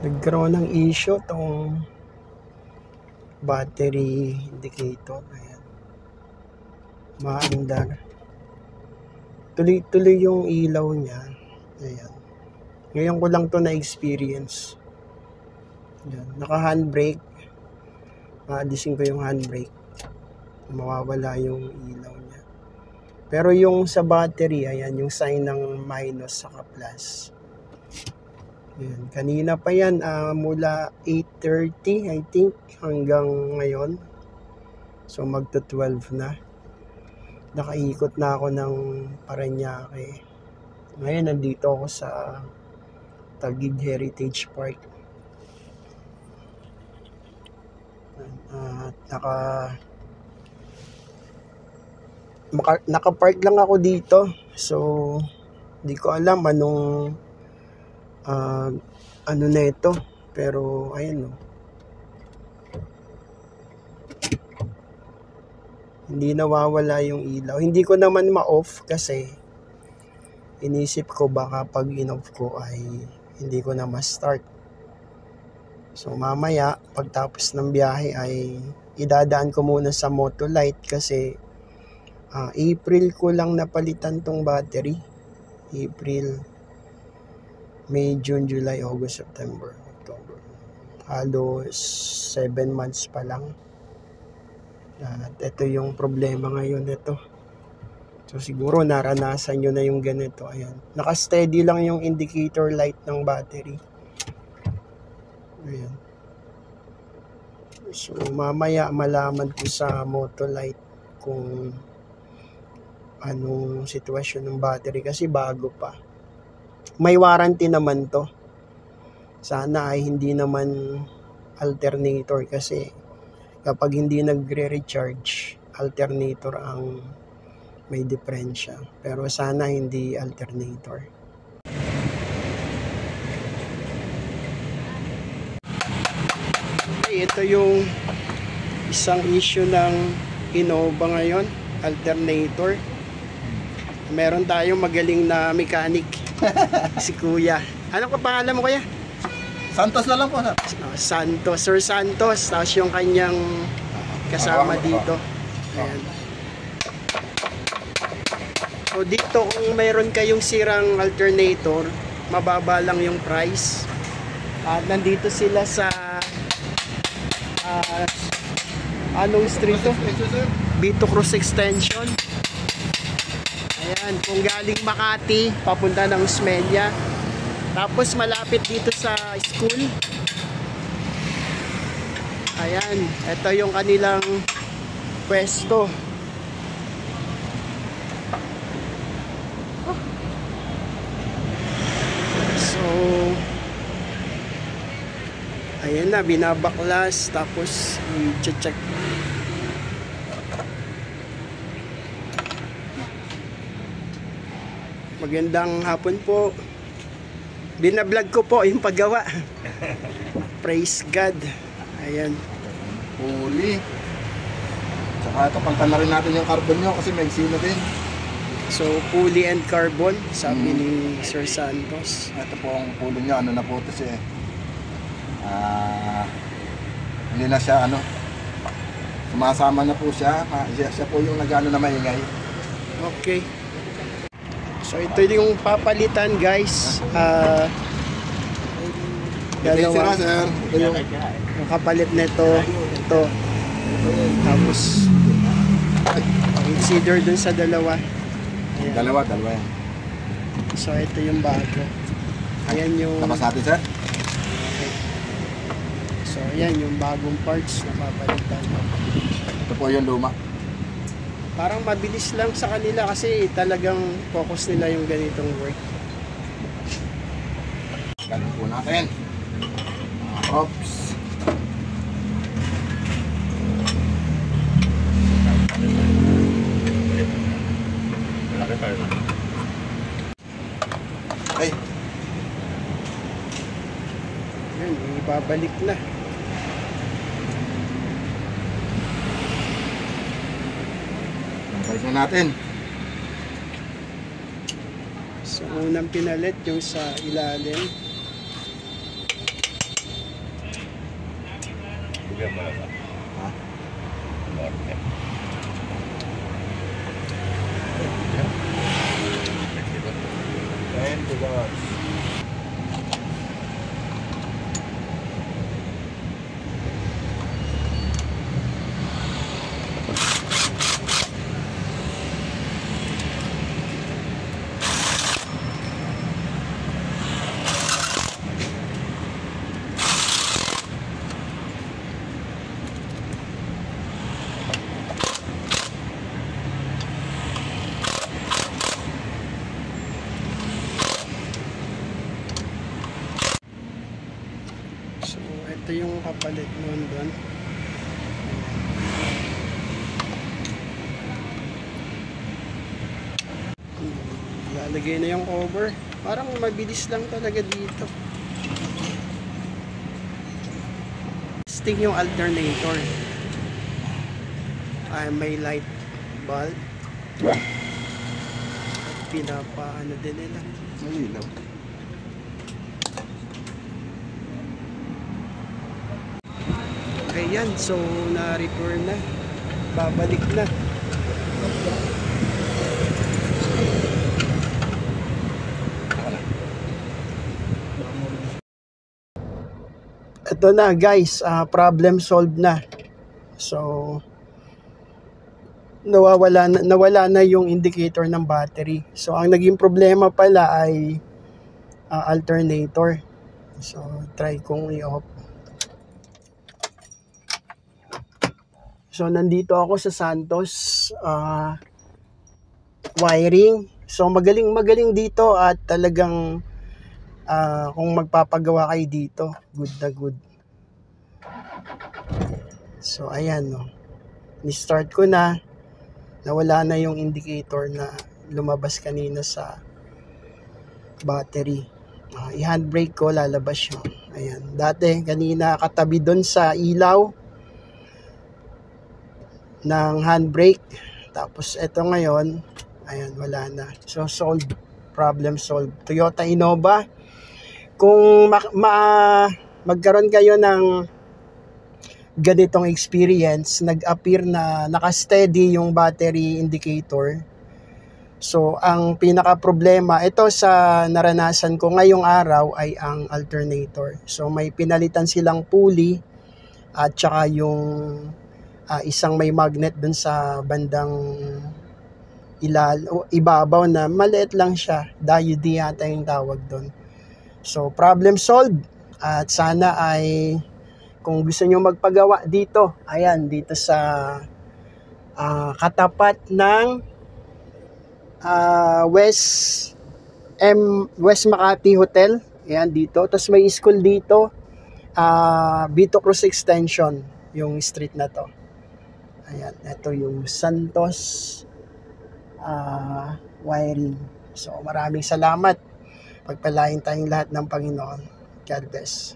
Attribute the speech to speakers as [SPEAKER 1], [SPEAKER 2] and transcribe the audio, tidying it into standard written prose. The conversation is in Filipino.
[SPEAKER 1] Nagkaroon ng issue tong battery indicator. Ayan. Maandar. Tuloy-tuloy yung ilaw niya. Ayan. Ngayon ko lang to na-experience. Ayan. Naka-handbrake. Maalisin ko yung handbrake. Mawawala yung ilaw niya. Pero yung sa battery, ayan, yung sign ng minus saka plus. Ayan. Kanina pa yan, mula 8:30 I think hanggang ngayon. So magto 12 na. Nakaikot na ako ng Parañaque. Ngayon nandito ako sa Taguig Heritage Park. At naka-park lang ako dito. So di ko alam anong ano na ito, pero ayun, no. Hindi nawawala yung ilaw. Hindi ko naman ma-off kasi inisip ko baka pag in-off ko ay hindi ko na ma-start. So mamaya pagtapos ng biyahe ay idadaan ko muna sa Motolight kasi April ko lang napalitan tong battery. April, May, June, July, August, September, October. Halos 7 months pa lang. At ito yung problema ngayon ito. So siguro naranasan nyo na yung ganito. Ayan. Naka-steady lang yung indicator light ng battery. Ayan. So mamaya malaman ko sa Motolight kung anong sitwasyon ng battery kasi bago pa. May warranty naman to. Sana ay hindi naman alternator kasi kapag hindi nagre-recharge, alternator ang may diferensya. Pero sana hindi alternator. Okay, ito yung isang issue ng Innova ngayon, alternator. Meron tayong magaling na mechanic. Si Kuya. Ano ka pangalan mo, Kuya?
[SPEAKER 2] Santos na lang po, sir.
[SPEAKER 1] Santos. Sir Santos. Tapos yung kanyang kasama dito. Ayan. So dito kung mayroon kayong sirang alternator, mababa lang yung price. At nandito sila sa anong street to? Vito Cruz Extension. Ayan, kung galing Makati, papunta ng Osmeña. Tapos malapit dito sa school. Ayan, ito yung kanilang pwesto. So, ayan na, binabaklas. Tapos, i-check. Magandang hapon po. Binablog ko po yung paggawa. Praise God. Ayan.
[SPEAKER 2] Huli. Saka ito, palitan na rin natin yung carbon nyo kasi may sino din.
[SPEAKER 1] So, pulley and carbon, sabi ni Sir Santos.
[SPEAKER 2] Ito po ang pulley nyo. Ano na po ito siya eh. Hindi na siya ano. Sumasama na po siya. Siya po yung nag-ano na maingay.
[SPEAKER 1] Okay. So ito yung papalitan, guys. Dalawa.
[SPEAKER 2] Sir. Ito yung
[SPEAKER 1] Yung kapalit nito, ito. Tapos consider dun sa dalawa. Ayan.
[SPEAKER 2] dalawa yan.
[SPEAKER 1] So ito yung bago. Ayan yung
[SPEAKER 2] Tapos natin, sir.
[SPEAKER 1] So ayan yung bagong parts na papalitan.
[SPEAKER 2] Ito po yung luma.
[SPEAKER 1] Parang mabilis lang sa kanila kasi talagang focus nila yung ganitong work.
[SPEAKER 2] Ganun po natin. Oops. Ay.
[SPEAKER 1] Ayan, ibabalik na.
[SPEAKER 2] Balik na natin.
[SPEAKER 1] So unang pinalit yung sa ilalim.
[SPEAKER 3] Bigyan mo naman.
[SPEAKER 2] Ha?
[SPEAKER 3] Norte.
[SPEAKER 2] $20.
[SPEAKER 1] So, ito yung kapalit noon doon. Lalagay na yung cover. Parang mabilis lang talaga dito. Testing yung alternator. Ay, may light bulb. Pinapaano din nila.
[SPEAKER 2] Malinaw.
[SPEAKER 1] Ayan, so na-repair na. Babalik na. Ito na guys, problem solved na. So nawala na yung indicator ng battery. So ang naging problema pala ay alternator. So try kong i-off. So nandito ako sa Santos wiring. So magaling dito at talagang kung magpapagawa kayo dito, good na good. So ayan, no. Ni-start ko na, nawala na yung indicator na lumabas kanina sa battery. I-handbrake ko, lalabas yun. Ayan. Dati kanina katabi doon sa ilaw ng handbrake. Tapos eto ngayon, ayan, wala na. So solved, problem solved. Toyota Innova. Kung magkaroon kayo ng ganitong experience, nag-appear na naka-steady yung battery indicator. So ang pinaka problema, ito sa naranasan ko ngayong araw ay ang alternator. So may pinalitan silang pulley at saka yung isang may magnet dun sa bandang ibabaw na maliit lang siya. Diode yata yung tawag dun. So problem solved. At sana ay kung gusto nyo magpagawa dito, ayan, dito sa katapat ng West Makati Hotel. Ayan, dito. Tapos may school dito. Vito Cruz Extension, yung street na to. Ayan, ito yung Santos wiring. So, maraming salamat. Pagpalain tayong lahat ng Panginoon. God bless.